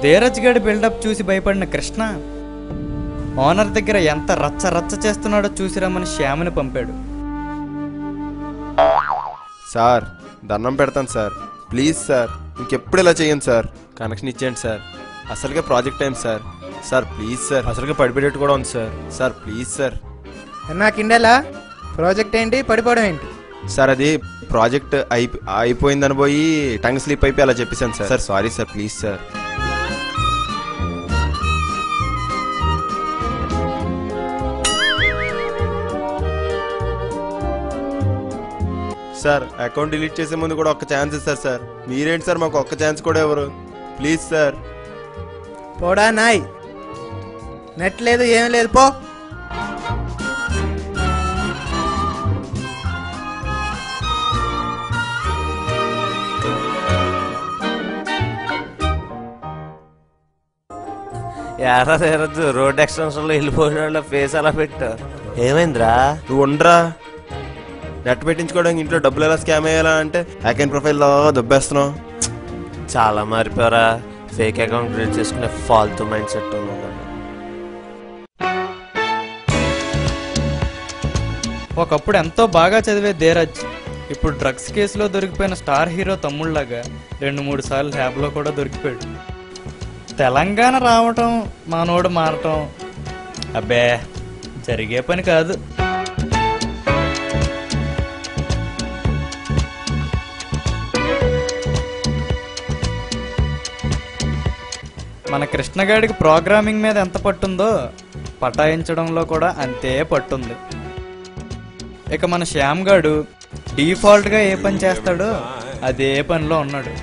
ధీరజ్ గడి బిల్డప్ చూసి భయపడిన కృష్ణ ఓనర్ దగ్గర ఎంత రచ్చ రచ్చ చేస్తున్నాడో చూసి రమ్మని శ్యామ్ని పంపాడు. సార్ దండం పెడతాను సార్, ప్లీజ్ సార్, ఇంకెప్పుడు ఇలా చేయండి సార్, కనెక్షన్ ఇచ్చేయండి సార్, అసలుగా project time sir, sir please sir, అసలుగా పడిపోయేట్టు కూడా ఉంది సార్, సార్ ప్లీజ్ సార్. నాకు ఇండేలా ప్రాజెక్ట్ ఏంటి, పడిపోవడం ఏంటి సార్? అది ప్రాజెక్ట్ అయిపోయిందని పోయి టంగ్ స్లిప్ అయిపోయి అలా చెప్పేశాను sir. Sir sorry sir, please sir. Sir account delete చేసే ముందు కూడా ఒక్క ఛాన్స్ ఇస్తారు సార్, మీరేంటి సార్ మాకు ఒక్క ఛాన్స్ కూడా ఎవరు, ప్లీజ్ సార్. పోడా నాయ్, నెట్ లేదు ఏం లేదు పో. ఎరా ధీరజ్, రోడ్ ఎక్స్టెన్షన్ లో వెళ్ళిపోయిన వాళ్ళ ఫేస్ అలా పెట్టు. ఏమైందిరా? నువ్వు ఉండరా, నెట్ పెట్టించుకోవడానికి ఇంట్లో డబ్బులు ఎలా స్కామ్ అయ్యాలా అంటే అకౌంట్ ప్రొఫైల్లో దొబ్బేస్తున్నావు. చాలా మారిపోయారా, ఫేక్ అకౌంట్ క్రియేట్ చేసుకునే ఫాల్తూ మైండ్ సెట్ ఉంది. ఒకప్పుడు ఎంతో బాగా చదివే ధీరజ్ ఇప్పుడు డ్రగ్స్ కేసులో దొరికిపోయిన స్టార్ హీరో తమ్ముళ్లాగా 2-3 సార్లు ల్యాబ్లో కూడా దొరికిపోయాడు. తెలంగాణ రావటం, మానోడు మారటం అబ్బే జరిగే పని కాదు. మన కృష్ణగాడికి ప్రోగ్రామింగ్ మీద ఎంత పట్టుందో పటాయించడంలో కూడా అంతే పట్టుంది. ఇక మన శ్యామ్ గాడు డిఫాల్ట్గా ఏ పని చేస్తాడో అదే పనిలో ఉన్నాడు.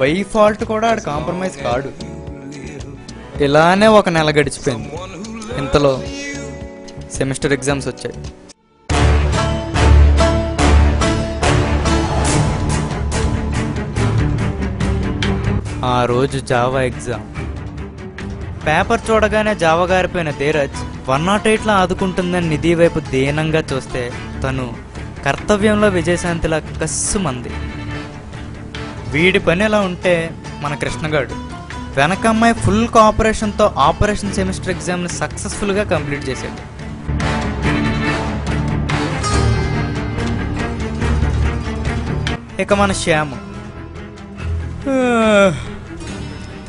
బై ఫాల్ట్ కూడా ఆడు కాంప్రమైజ్ కాడు. ఇలానే ఒక నెల గడిచిపోయింది. ఇంతలో సెమిస్టర్ ఎగ్జామ్స్ వచ్చాయి. ఆ రోజు జావా ఎగ్జామ్. పేపర్ చూడగానే జావా గారిపోయిన ధీరజ్ 108లా ఆదుకుంటుందని నిధి వైపు దీనంగా చూస్తే తను కర్తవ్యంలో విజయశాంతిలా కస్సుమంది. వీడి పని ఎలా ఉంటే మన కృష్ణగాడు వెనకమ్మాయి ఫుల్ కోఆపరేషన్తో ఆపరేషన్ సెమిస్టర్ ఎగ్జామ్ని సక్సెస్ఫుల్గా కంప్లీట్ చేశాడు. ఇక మన శ్యామ్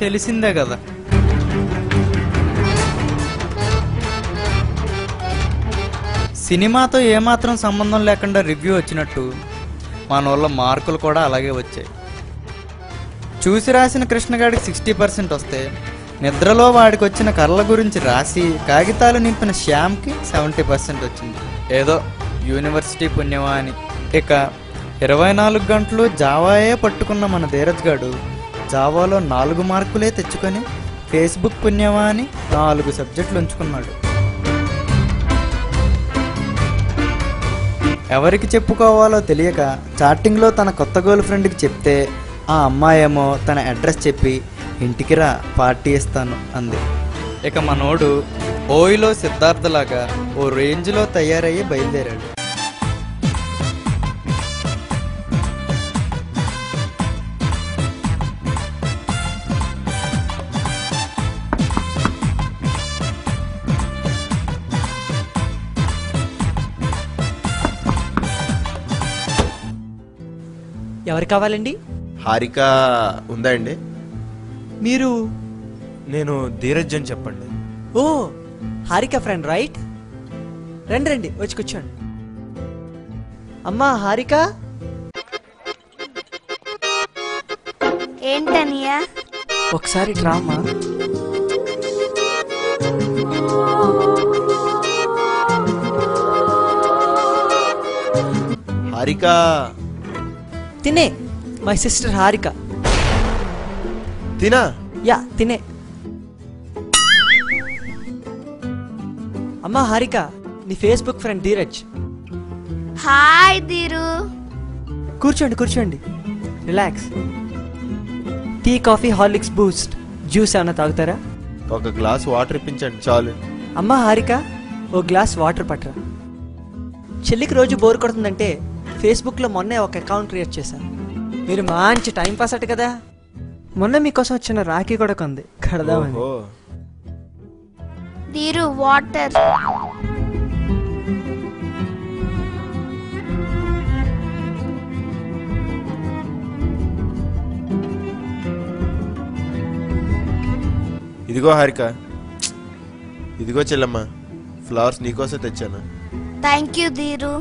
తెలిసిందే కదా, సినిమాతో ఏమాత్రం సంబంధం లేకుండా రివ్యూ వచ్చినట్టు మన వాళ్ళ మార్కులు కూడా అలాగే వచ్చాయి. చూసి రాసిన కృష్ణగాడికి 60% వస్తే నిద్రలో వాడికి వచ్చిన కర్ల గురించి రాసి కాగితాలు నింపిన శ్యామ్కి 70% వచ్చింది. ఏదో యూనివర్సిటీ పుణ్యమా అని. ఇక 24 గంటలు జావాయే పట్టుకున్న మన ధీరజ్ గాడు జావాలో 4 మార్కులే తెచ్చుకొని ఫేస్బుక్ పుణ్యమా అని 4 సబ్జెక్టులు ఉంచుకున్నాడు. ఎవరికి చెప్పుకోవాలో తెలియక చాటింగ్లో తన కొత్త గర్ల్ ఫ్రెండ్కి చెప్తే ఆ అమ్మాయేమో తన అడ్రస్ చెప్పి ఇంటికి రా పార్టీ ఇస్తాను అంది. ఇక మనోడు ఓయిలో సిద్ధార్థలాగా ఓ రేంజ్లో తయారయ్యి బయలుదేరాడు. ఎవరు కావాలండి? హారిక ఉందా అండి? మీరు? నేను ధీరజ్ అని చెప్పండి. ఓ హారిక ఫ్రెండ్ రైట్? రండి రండి వచ్చి కూర్చోండి. అమ్మా హారిక. ఏంటనియా? ఒకసారి డ్రామా. హారిక తినే, మై సిస్టర్ హారిక. తినా? యా తినే. అమ్మా హారిక, నీ Facebook friend Dheeraj. Hi Dheeru. కూర్చోండి కూర్చోండి, relax. Tea, coffee, Horlicks, Boost, juice ఏమైనా తాగుతారా? ఒక గ్లాస్ వాటర్ ఇప్పించండి చాలు. అమ్మా హారిక, ఓ గ్లాస్ వాటర్ పట్టరా. చెల్లికి రోజు బోర్ కొడుతుందంటే ఫేస్బుక్లో మొన్నే ఒక అకౌంట్ క్రియేట్ చేశాను. మీరు మంచి టైం పాస్ అట కదా, మొన్న మీకోసం వచ్చిన రాఖీ కూడా కొంది కడదామని. ఓహో. దీరు వాటర్. ఇదిగో హారిక, ఇదిగో చెల్లమ్మ, ఫ్లవర్స్ నీకోసం తెచ్చాను. Thank you దీరు.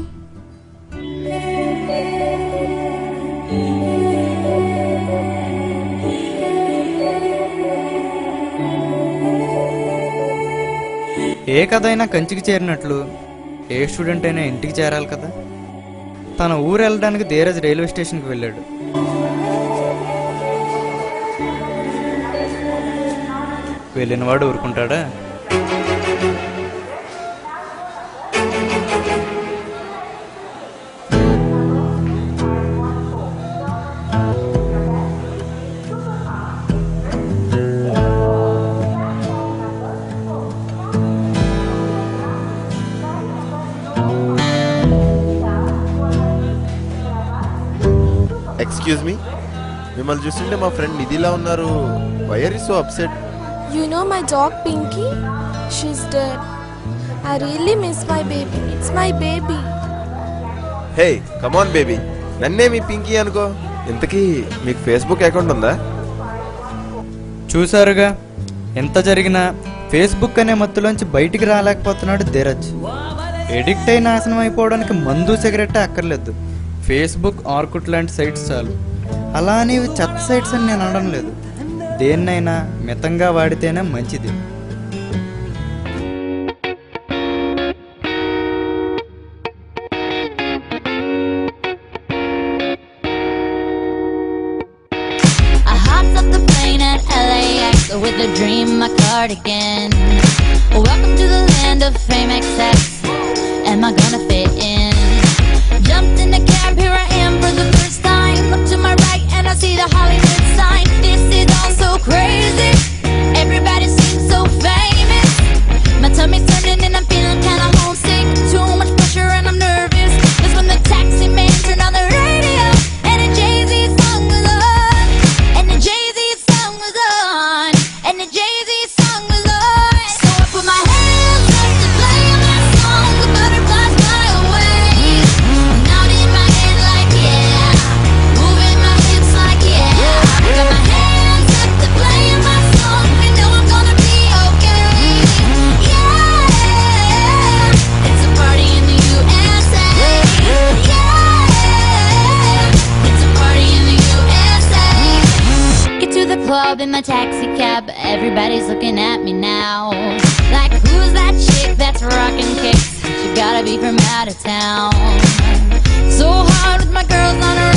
ఏ కథ అయినా కంచికి చేరినట్లు ఏ స్టూడెంట్ అయినా ఇంటికి చేరాలి కదా. తన ఊరు వెళ్ళడానికి ధీరజ్ రైల్వే స్టేషన్కి వెళ్ళాడు. వెళ్ళినవాడు ఊరుకుంటాడా? ఎక్స్క్యూజ్ మీ, మిమ్మల్ని చూస్తుంటే మా ఫ్రెండ్ నిధిలా ఉన్నారు. Why are you so upset? You know my dog Pinky? She's dead. I really miss my baby. It's my baby. Hey come on baby, నన్నే మీ పింకీ అనుకో. ఇంతకీ మీకు ఫేస్బుక్ అకౌంట్ ఉందా? చూసారుగా, ఎంత జరిగినా ఫేస్బుక్ అనే మత్తులోంచి బయటికి రాలేకపోతున్నాడు ధీరజ్. ఎడిక్ట్ అయి నాశనం అయిపోవడానికి మందు సిగరెట్ అక్కర్లేదు, ఫేస్బుక్, ఆర్కుట్ లాంటి సైట్స్ చాలు. అలా అని ఇవి చెత్త సైట్స్ అని నేను అనడం లేదు. దేన్నైనా మితంగా వాడితేనే మంచిది. I hopped off the plane at LAX with a dream, my cardigan. Welcome to the land of fame excess. Am I gonna fit in? Jumped in the cab, here I am for the first time. Look to my right and I see the Hollywood sign. This is all so crazy. Everybody seems so famous. My tummy's turning and I'm feeling kinda homesick. Too much pressure and I'm nervous. That's when the taxi man turned on the radio and a Jay-Z song was on. And the Jay-Z song was on. And the Jay-Z song was on. So I put my hands up to play my song. The butterflies fly away. Out in my head like yeah. Moving my hips like yeah. Got my hands up to play my song. You know I'm gonna be okay. Yeah. It's a party in the USA. Yeah. It's a party in the USA. Get to the club in my taxi cab. Everybody's looking at me now. Like, who's that chick that's rocking kicks? She gotta be from out of town. So hard with my girls on her